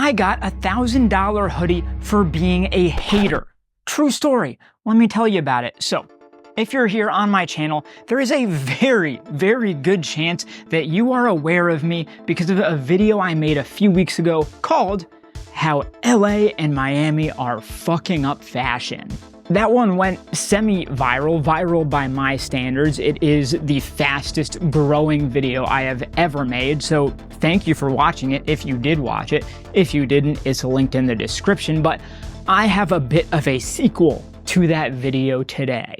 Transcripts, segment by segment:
I got a $1,000 hoodie for being a hater. True story. Let me tell you about it. So, if you're here on my channel, there is a very, very good chance that you are aware of me because of a video I made a few weeks ago called How LA and Miami Are Fucking Up Fashion. That one went semi-viral, viral by my standards. It is the fastest growing video I have ever made, so thank you for watching it if you did watch it. If you didn't, it's linked in the description, but I have a bit of a sequel to that video today.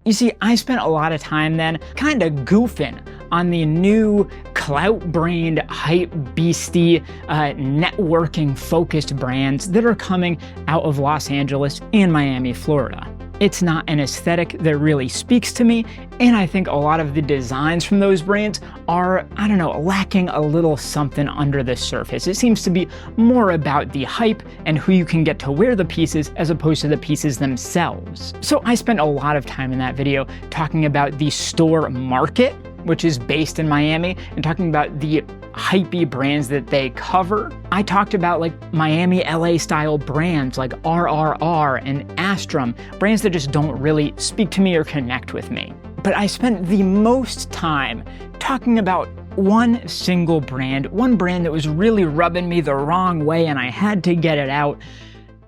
You see, I spent a lot of time then kind of goofing on the new clout-brained, hype-beasty, networking-focused brands that are coming out of Los Angeles and Miami, Florida. It's not an aesthetic that really speaks to me, and I think a lot of the designs from those brands are, I don't know, lacking a little something under the surface. It seems to be more about the hype and who you can get to wear the pieces as opposed to the pieces themselves. So I spent a lot of time in that video talking about the store market, which is based in Miami, and talking about the hypey brands that they cover. I talked about like Miami LA style brands like RRR and Astrum, brands that just don't really speak to me or connect with me. But I spent the most time talking about one single brand, one brand that was really rubbing me the wrong way and I had to get it out.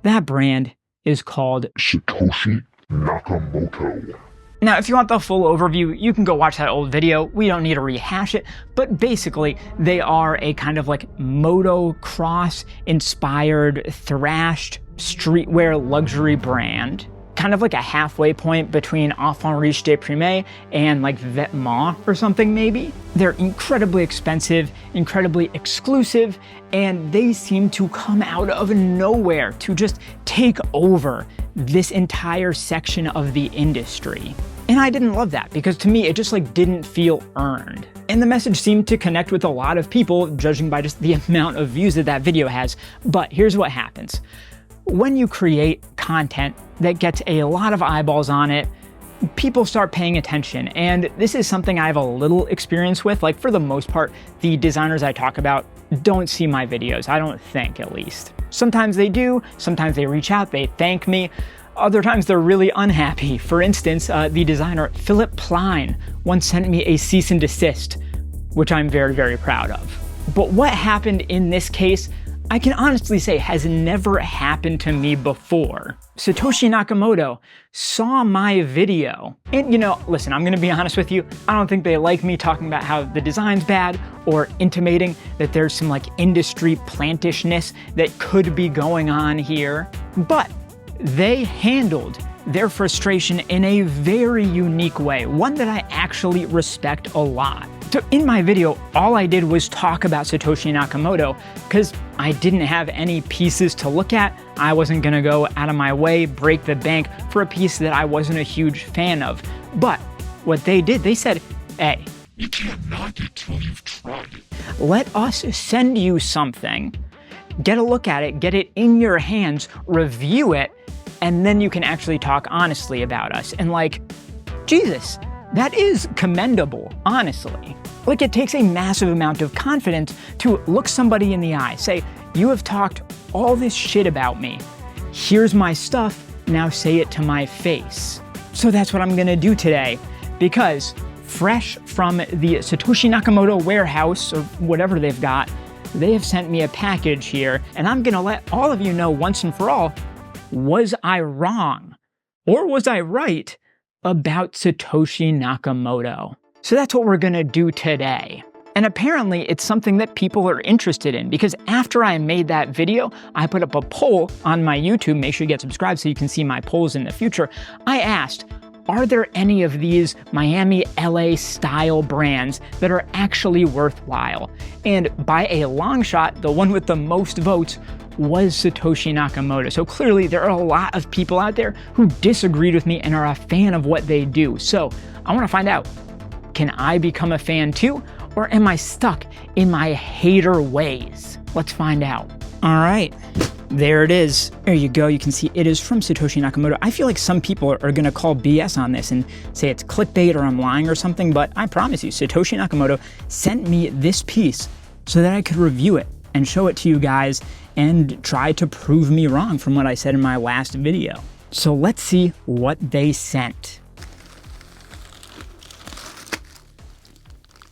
That brand is called Satoshi Nakamoto. Now, if you want the full overview, you can go watch that old video. We don't need to rehash it, but basically they are a kind of like motocross inspired thrashed streetwear luxury brand. Kind of like a halfway point between Enfant Riche Déprimé and like Vêtements or something maybe. They're incredibly expensive, incredibly exclusive, and they seem to come out of nowhere to just take over this entire section of the industry. And I didn't love that because to me, it just like didn't feel earned. And the message seemed to connect with a lot of people, judging by just the amount of views that that video has. But here's what happens. When you create content that gets a lot of eyeballs on it, people start paying attention. And this is something I have a little experience with. Like for the most part, the designers I talk about don't see my videos. I don't think, at least. Sometimes they do, sometimes they reach out, they thank me. Other times they're really unhappy. For instance, the designer Philip Plein once sent me a cease and desist, which I'm very, very proud of. But what happened in this case, I can honestly say has never happened to me before. Satoshi Nakamoto saw my video. And you know, listen, I'm gonna be honest with you, I don't think they like me talking about how the design's bad or intimating that there's some like industry plantishness that could be going on here. But they handled their frustration in a very unique way, one that I actually respect a lot. So in my video, all I did was talk about Satoshi Nakamoto because I didn't have any pieces to look at. I wasn't gonna go out of my way, break the bank for a piece that I wasn't a huge fan of. But what they did, they said, hey, you can't knock it till you've tried it. Let us send you something, get a look at it, get it in your hands, review it, and then you can actually talk honestly about us. And like, Jesus, that is commendable, honestly. Like it takes a massive amount of confidence to look somebody in the eye, say, you have talked all this shit about me. Here's my stuff, now say it to my face. So that's what I'm gonna do today, because fresh from the Satoshi Nakamoto warehouse, or whatever they've got, they have sent me a package here, and I'm gonna let all of you know once and for all, was I wrong? Or was I right about Satoshi Nakamoto? So that's what we're gonna do today. And apparently it's something that people are interested in because after I made that video, I put up a poll on my YouTube. Make sure you get subscribed so you can see my polls in the future. I asked, are there any of these Miami LA style brands that are actually worthwhile? And by a long shot, the one with the most votes was Satoshi Nakamoto. So clearly there are a lot of people out there who disagreed with me and are a fan of what they do. So I want to find out, can I become a fan too? Or am I stuck in my hater ways? Let's find out. All right, there it is. There you go. You can see it is from Satoshi Nakamoto. I feel like some people are gonna call BS on this and say it's clickbait or I'm lying or something, but I promise you, Satoshi Nakamoto sent me this piece so that I could review it and show it to you guys and try to prove me wrong from what I said in my last video. So let's see what they sent.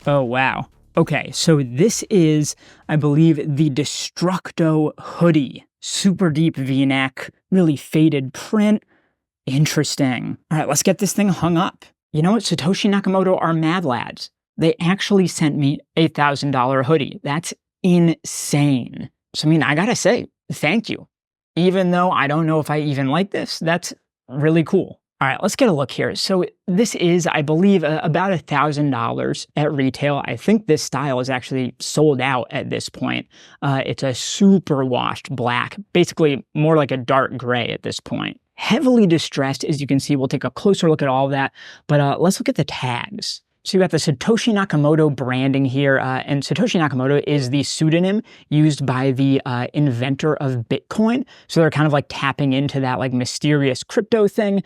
Oh, wow. Okay, so this is, I believe, the Destructo hoodie. Super deep V-neck, really faded print. Interesting. All right, let's get this thing hung up. You know what? Satoshi Nakamoto are mad lads. They actually sent me a $1,000 hoodie. That's insane. So, I mean, I gotta say, thank you. Even though I don't know if I even like this, that's really cool. All right, let's get a look here. So this is, I believe, about $1,000 at retail. I think this style is actually sold out at this point. It's a super washed black, basically more like a dark gray at this point. Heavily distressed, as you can see. We'll take a closer look at all of that, but let's look at the tags. So you got the Satoshi Nakamoto branding here, and Satoshi Nakamoto is the pseudonym used by the inventor of Bitcoin. So they're kind of like tapping into that like mysterious crypto thing.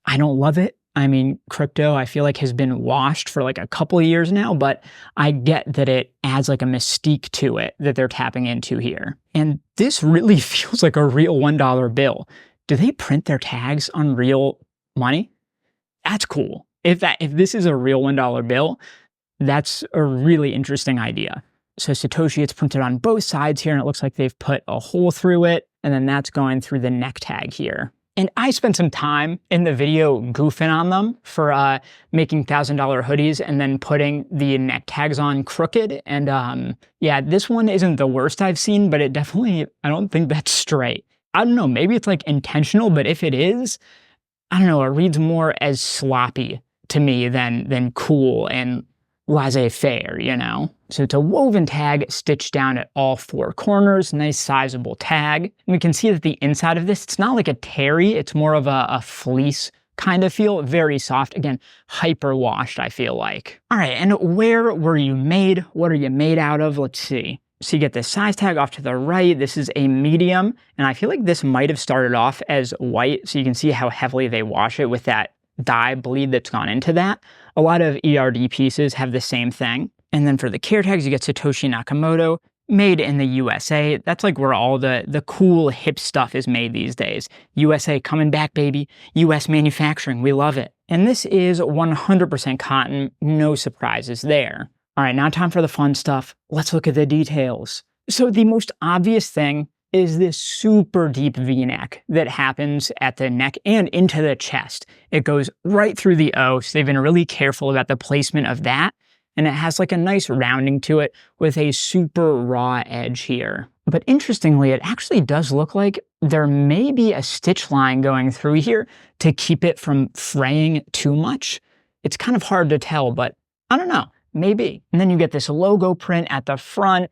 I don't love it. I mean, crypto, I feel like has been washed for like a couple of years now, but I get that it adds like a mystique to it that they're tapping into here. And this really feels like a real $1 bill. Do they print their tags on real money? That's cool. If this is a real $1 bill, that's a really interesting idea. So Satoshi, it's printed on both sides here, and it looks like they've put a hole through it, and then that's going through the neck tag here. And I spent some time in the video goofing on them for making $1,000 hoodies and then putting the neck tags on crooked. And yeah, this one isn't the worst I've seen, but it definitely, I don't think that's straight. I don't know, maybe it's like intentional, but if it is, I don't know, it reads more as sloppy to me than cool and laissez-faire, you know? So it's a woven tag stitched down at all four corners, nice sizable tag. And we can see that the inside of this, it's not like a terry, it's more of a fleece kind of feel, very soft. Again, hyper washed, I feel like. All right, and where were you made? What are you made out of? Let's see. So you get the size tag off to the right. This is a medium, and I feel like this might have started off as white, so you can see how heavily they wash it with that dye bleed that's gone into that. A lot of ERD pieces have the same thing. And then for the care tags, you get Satoshi Nakamoto, made in the USA. That's like where all the cool hip stuff is made these days. USA coming back, baby. US manufacturing, we love it. And this is 100% cotton, no surprises there. All right, now time for the fun stuff. Let's look at the details. So the most obvious thing is this super deep V-neck that happens at the neck and into the chest. It goes right through the O, so they've been really careful about the placement of that. And it has like a nice rounding to it with a super raw edge here. But interestingly, it actually does look like there may be a stitch line going through here to keep it from fraying too much. It's kind of hard to tell, but I don't know, maybe. And then you get this logo print at the front.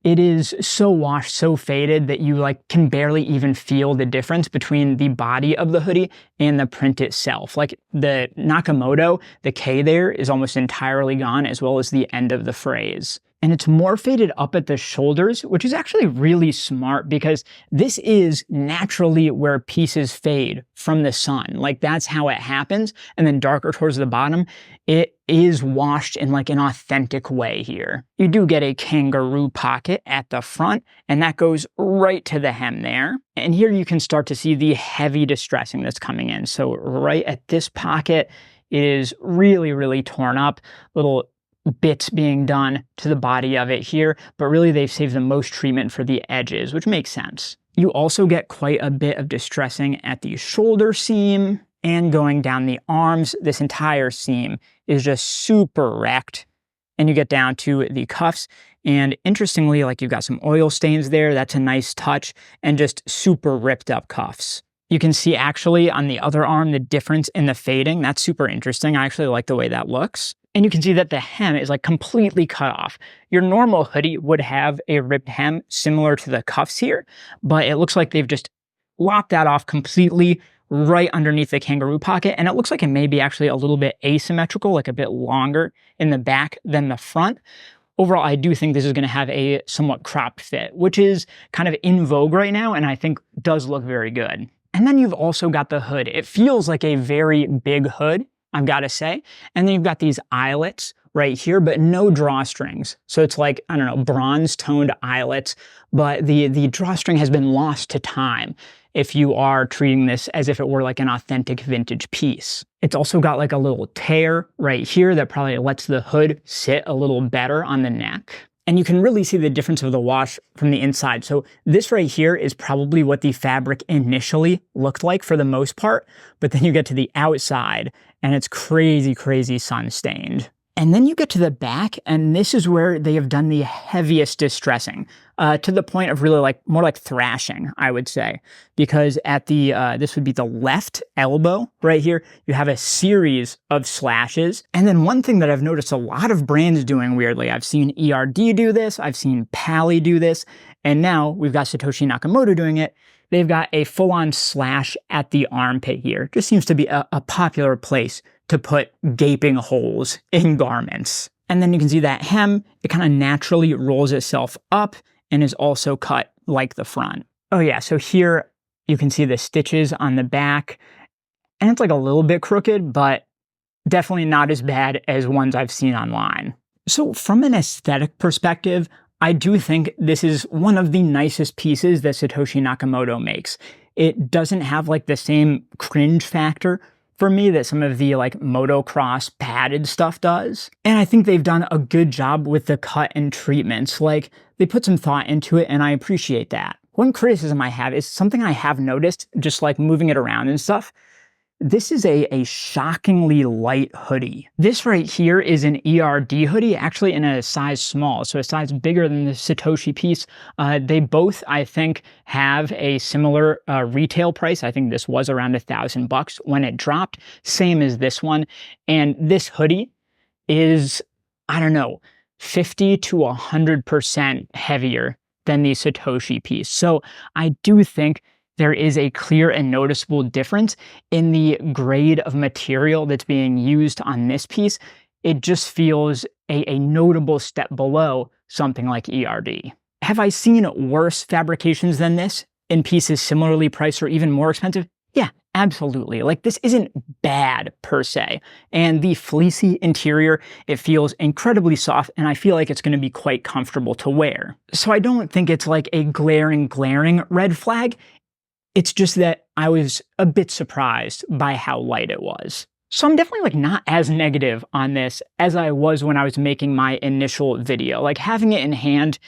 It is so washed, so faded that you like can barely even feel the difference between the body of the hoodie and the print itself. Like the Nakamoto, the K there is almost entirely gone, as well as the end of the phrase. And it's more faded up at the shoulders, which is actually really smart because this is naturally where pieces fade from the sun. Like that's how it happens. And then darker towards the bottom, it is washed in like an authentic way here. You do get a kangaroo pocket at the front, and that goes right to the hem there. And here you can start to see the heavy distressing that's coming in. So right at this pocket, it is really, really torn up. Little bits being done to the body of it here, but really they've saved the most treatment for the edges, which makes sense. You also get quite a bit of distressing at the shoulder seam and going down the arms. This entire seam is just super wrecked. And you get down to the cuffs, and interestingly, like you've got some oil stains there. That's a nice touch, and just super ripped up cuffs. You can see actually on the other arm the difference in the fading. That's super interesting. I actually like the way that looks. And you can see that the hem is like completely cut off. Your normal hoodie would have a ripped hem similar to the cuffs here, but it looks like they've just lopped that off completely right underneath the kangaroo pocket. And it looks like it may be actually a little bit asymmetrical, like a bit longer in the back than the front. Overall, I do think this is going to have a somewhat cropped fit, which is kind of in vogue right now, and I think does look very good. And then you've also got the hood. It feels like a very big hood, I've got to say. And then you've got these eyelets right here, but no drawstrings. So it's like, I don't know, bronze toned eyelets, but the drawstring has been lost to time if you are treating this as if it were like an authentic vintage piece. It's also got like a little tear right here that probably lets the hood sit a little better on the neck. And you can really see the difference of the wash from the inside. So this right here is probably what the fabric initially looked like for the most part, but then you get to the outside and it's crazy, crazy sun stained. And then you get to the back, and this is where they have done the heaviest distressing, to the point of really like more like thrashing, I would say, because at the this would be the left elbow right here, you have a series of slashes. And then one thing that I've noticed a lot of brands doing weirdly, I've seen ERD do this, I've seen Pally do this, and now we've got Satoshi Nakamoto doing it. They've got a full-on slash at the armpit here. Just seems to be a popular place to put gaping holes in garments. And then you can see that hem, it kind of naturally rolls itself up and is also cut like the front. Oh yeah, so here you can see the stitches on the back, and it's like a little bit crooked, but definitely not as bad as ones I've seen online. So from an aesthetic perspective, I do think this is one of the nicest pieces that Satoshi Nakamoto makes. It doesn't have like the same cringe factor for me that some of the like motocross padded stuff does. And I think they've done a good job with the cut and treatments. Like, they put some thought into it, and I appreciate that. One criticism I have is something I have noticed, just like moving it around and stuff. This is a shockingly light hoodie. This right here is an ERD hoodie, actually in a size small, so a size bigger than the Satoshi piece. They both, I think, have a similar retail price. I think this was around $1,000 when it dropped, same as this one. And this hoodie is, I don't know, 50 to 100% heavier than the Satoshi piece. So I do think there is a clear and noticeable difference in the grade of material that's being used on this piece. It just feels a notable step below something like ERD. Have I seen worse fabrications than this in pieces similarly priced or even more expensive? Yeah, absolutely. Like, this isn't bad per se. And the fleecy interior, it feels incredibly soft, and I feel like it's going to be quite comfortable to wear. So I don't think it's like a glaring red flag. It's just that I was a bit surprised by how light it was. So I'm definitely like not as negative on this as I was when I was making my initial video. Like, having it in hand,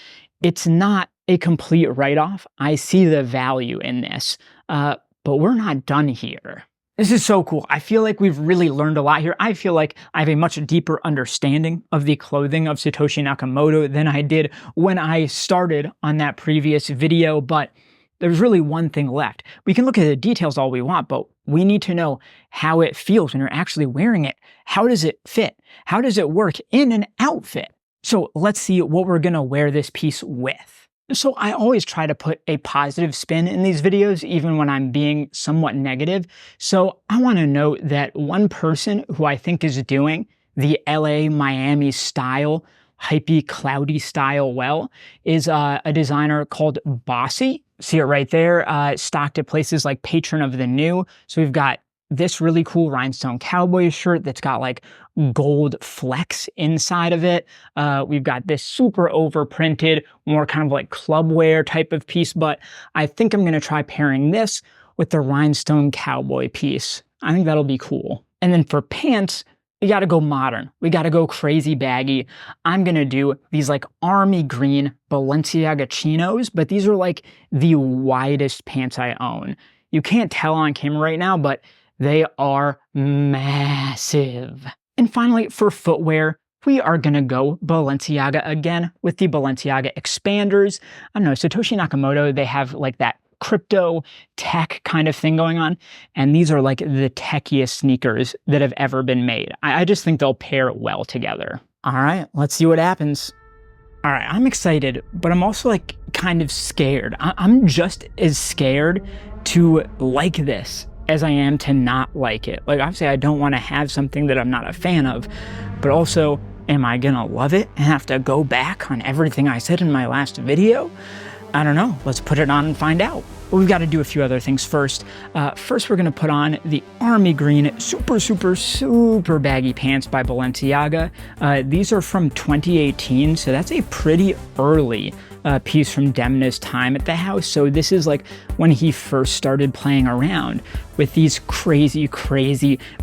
it's not a complete write-off. I see the value in this, but we're not done here. This is so cool. I feel like we've really learned a lot here. I feel like I have a much deeper understanding of the clothing of Satoshi Nakamoto than I did when I started on that previous video, but there's really one thing left. We can look at the details all we want, but we need to know how it feels when you're actually wearing it. How does it fit? How does it work in an outfit? So let's see what we're gonna wear this piece with. So I always try to put a positive spin in these videos, even when I'm being somewhat negative. So I wanna note that one person who I think is doing the LA, Miami style, hypey, cloudy style well, is a designer called Bossy. See it right there, stocked at places like Patron of the New. So we've got this really cool rhinestone cowboy shirt that's got like gold flecks inside of it. We've got this super overprinted, more kind of like club wear type of piece, but I think I'm gonna try pairing this with the rhinestone cowboy piece. I think that'll be cool. And then for pants, we gotta go modern. We gotta go crazy baggy. I'm gonna do these like army green Balenciaga chinos, but these are like the widest pants I own. You can't tell on camera right now, but they are massive. And finally, for footwear, we are gonna go Balenciaga again with the Balenciaga expanders. I don't know, Satoshi Nakamoto, they have like that crypto tech kind of thing going on. And these are like the techiest sneakers that have ever been made. I just think they'll pair well together. All right, let's see what happens. All right, I'm excited, but I'm also like kind of scared. I'm just as scared to like this as I am to not like it. Like, obviously I don't want to have something that I'm not a fan of, but also, am I gonna love it and have to go back on everything I said in my last video? I don't know. Let's put it on and find out. Well, we've got to do a few other things first. First, we're going to put on the army green super baggy pants by Balenciaga. These are from 2018, so that's a pretty early piece from Demna's time at the house. So this is like when he first started playing around with these crazy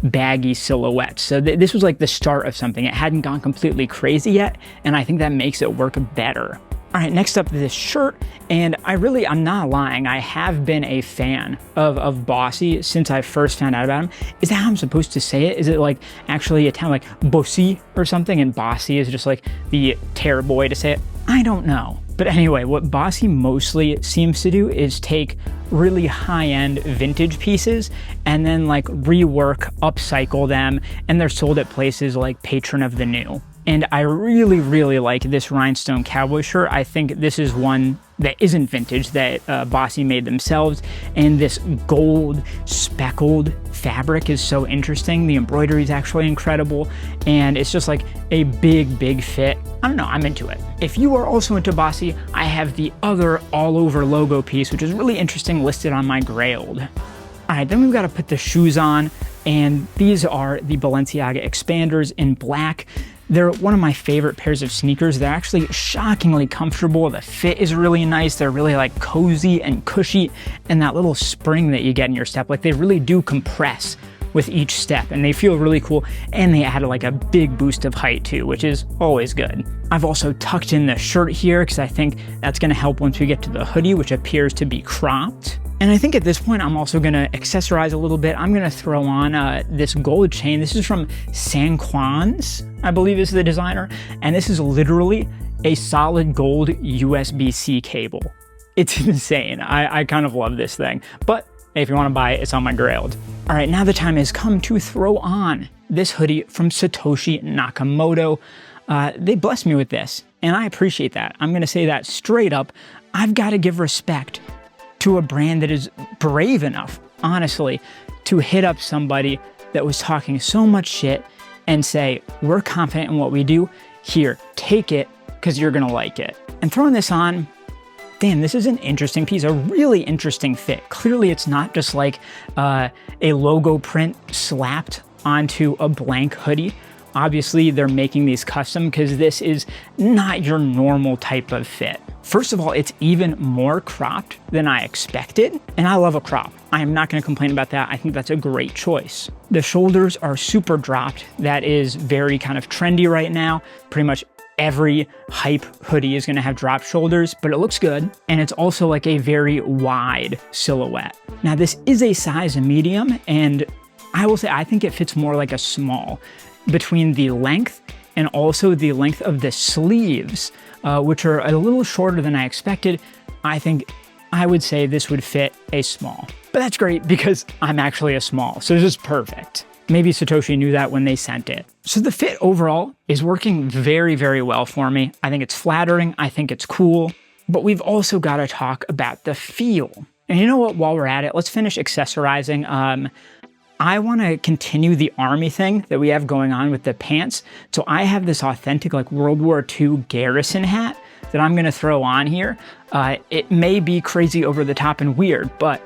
baggy silhouettes. So this was like the start of something. It hadn't gone completely crazy yet, and I think that makes it work better. All right, next up, this shirt, and I'm not lying, I have been a fan of Bossy since I first found out about him. Is that how I'm supposed to say it? Is it like actually Italian, like Bossy or something, and Bossy is just like the terrible way to say it? I don't know. But anyway, what Bossy mostly seems to do is take really high-end vintage pieces and then like rework, upcycle them, and they're sold at places like Patron of the New. And I really like this rhinestone cowboy shirt. I think this is one that isn't vintage, that Bossy made themselves. And this gold speckled fabric is so interesting. The embroidery is actually incredible. And it's just like a big fit. I don't know, I'm into it. If you are also into Bossy, I have the other all over logo piece, which is really interesting, listed on my Grailed. All right, then we've got to put the shoes on. And these are the Balenciaga Expanders in black. They're one of my favorite pairs of sneakers. They're actually shockingly comfortable. The fit is really nice. They're really like cozy and cushy, and that little spring that you get in your step, like they really do compress with each step, and they feel really cool, and they add like a big boost of height too, which is always good. I've also tucked in the shirt here because I think that's going to help once we get to the hoodie, which appears to be cropped. And I think at this point, I'm also going to accessorize a little bit. I'm going to throw on this gold chain. This is from Sanquans, I believe is the designer. And this is literally a solid gold USB-C cable. It's insane. I kind of love this thing. But if you want to buy it, it's on my Grailed. All right, now the time has come to throw on this hoodie from Satoshi Nakamoto. They blessed me with this, and I appreciate that. I'm going to say that straight up. I've got to give respect to a brand that is brave enough, honestly, to hit up somebody that was talking so much shit and say, we're confident in what we do. Here, take it, because you're going to like it. And throwing this on, damn, this is an interesting piece, a really interesting fit. Clearly, it's not just like a logo print slapped onto a blank hoodie. Obviously, they're making these custom because this is not your normal type of fit. First of all, it's even more cropped than I expected, and I love a crop. I am not going to complain about that. I think that's a great choice. The shoulders are super dropped. That is very kind of trendy right now. Pretty much every hype hoodie is going to have drop shoulders, but it looks good. And it's also like a very wide silhouette. Now, this is a size medium, and I will say I think it fits more like a small between the length and also the length of the sleeves, which are a little shorter than I expected. I would say this would fit a small. But that's great because I'm actually a small, so this is perfect. Maybe Satoshi knew that when they sent it. So the fit overall is working very well for me. I think it's flattering, I think it's cool, but we've also got to talk about the feel. And you know what, while we're at it, let's finish accessorizing. I want to continue the army thing that we have going on with the pants. So I have this authentic like World War II garrison hat that I'm going to throw on here. It may be crazy over the top and weird, but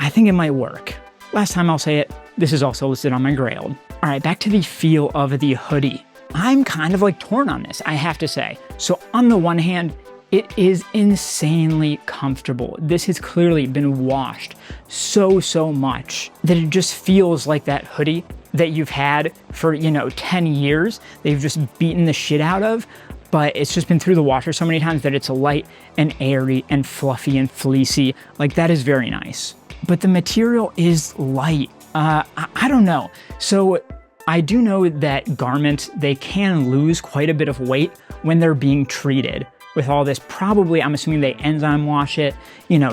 I think it might work. Last time I'll say it, this is also listed on my Grailed. All right, back to the feel of the hoodie. I'm kind of like torn on this, I have to say. So on the one hand, it is insanely comfortable. This has clearly been washed so much that it just feels like that hoodie that you've had for, 10 years, that you've just beaten the shit out of, but it's just been through the washer so many times that it's light and airy and fluffy and fleecy. Like, that is very nice. But the material is light. I don't know. So I do know that garments, they can lose quite a bit of weight when they're being treated with all this. Probably, I'm assuming they enzyme wash it,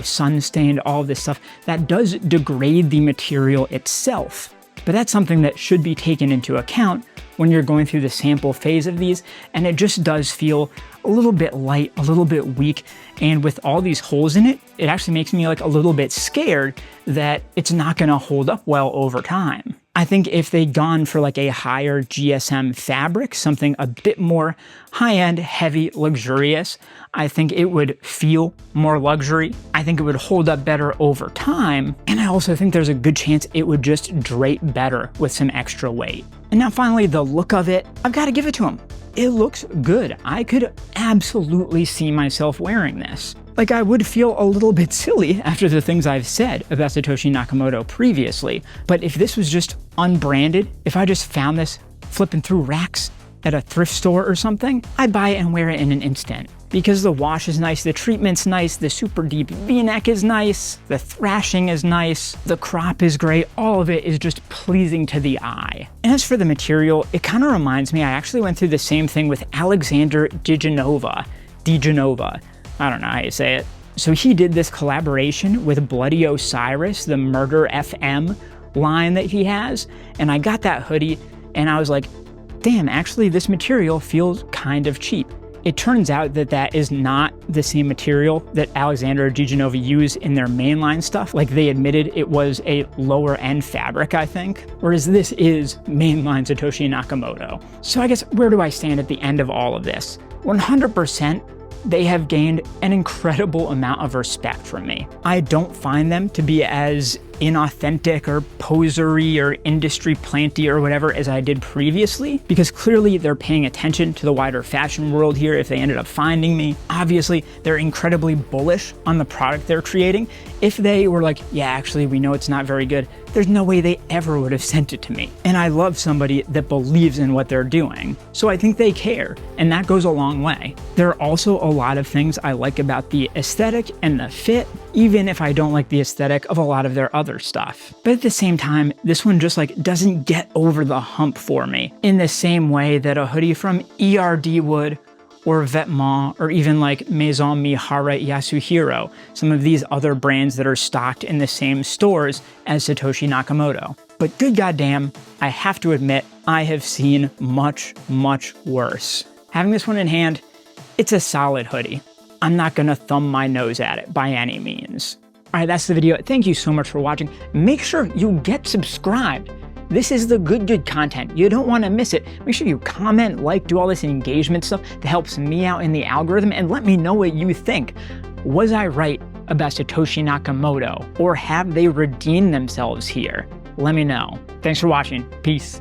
sun stained, all of this stuff. That does degrade the material itself. But that's something that should be taken into account when you're going through the sample phase of these. And it just does feel a little bit light, a little bit weak. And with all these holes in it, it actually makes me like a little bit scared that it's not gonna hold up well over time. I think if they'd gone for like a higher GSM fabric, something a bit more high-end, heavy, luxurious, I think it would feel more luxury. I think it would hold up better over time. And I also think there's a good chance it would just drape better with some extra weight. And now finally, the look of it, I've got to give it to him. It looks good. I could absolutely see myself wearing this. Like, I would feel a little bit silly after the things I've said about Satoshi Nakamoto previously, but if this was just unbranded, if I just found this flipping through racks at a thrift store or something, I'd buy it and wear it in an instant. Because the wash is nice, the treatment's nice, the super deep V-neck is nice, the thrashing is nice, the crop is great, all of it is just pleasing to the eye. And as for the material, it kind of reminds me, I actually went through the same thing with Alexander DiGenova. I don't know how you say it. So he did this collaboration with Bloody Osiris, the Murder FM line that he has, and I got that hoodie and I was like, damn, actually this material feels kind of cheap. It turns out that that is not the same material that Alexander DiGenova used in their mainline stuff. Like, they admitted it was a lower end fabric, I think, whereas this is mainline Satoshi Nakamoto. So I guess, where do I stand at the end of all of this? 100%. They have gained an incredible amount of respect from me. I don't find them to be as inauthentic or posery or industry planty or whatever as I did previously, because clearly they're paying attention to the wider fashion world here if they ended up finding me. Obviously, they're incredibly bullish on the product they're creating. If they were like, yeah, actually, we know it's not very good, there's no way they ever would have sent it to me. And I love somebody that believes in what they're doing. So I think they care, and that goes a long way. There are also a lot of things I like about the aesthetic and the fit, even if I don't like the aesthetic of a lot of their other stuff. But at the same time, this one just like doesn't get over the hump for me in the same way that a hoodie from ERD would, or Vetements, or even like Maison Mihara Yasuhiro, some of these other brands that are stocked in the same stores as Satoshi Nakamoto. But good goddamn, I have to admit, I have seen much, much worse. Having this one in hand, it's a solid hoodie. I'm not gonna thumb my nose at it by any means. All right, that's the video. Thank you so much for watching. Make sure you get subscribed. This is the good content. You don't want to miss it. Make sure you comment, like, do all this engagement stuff that helps me out in the algorithm, and let me know what you think. Was I right about Satoshi Nakamoto, or have they redeemed themselves here? Let me know. Thanks for watching. Peace.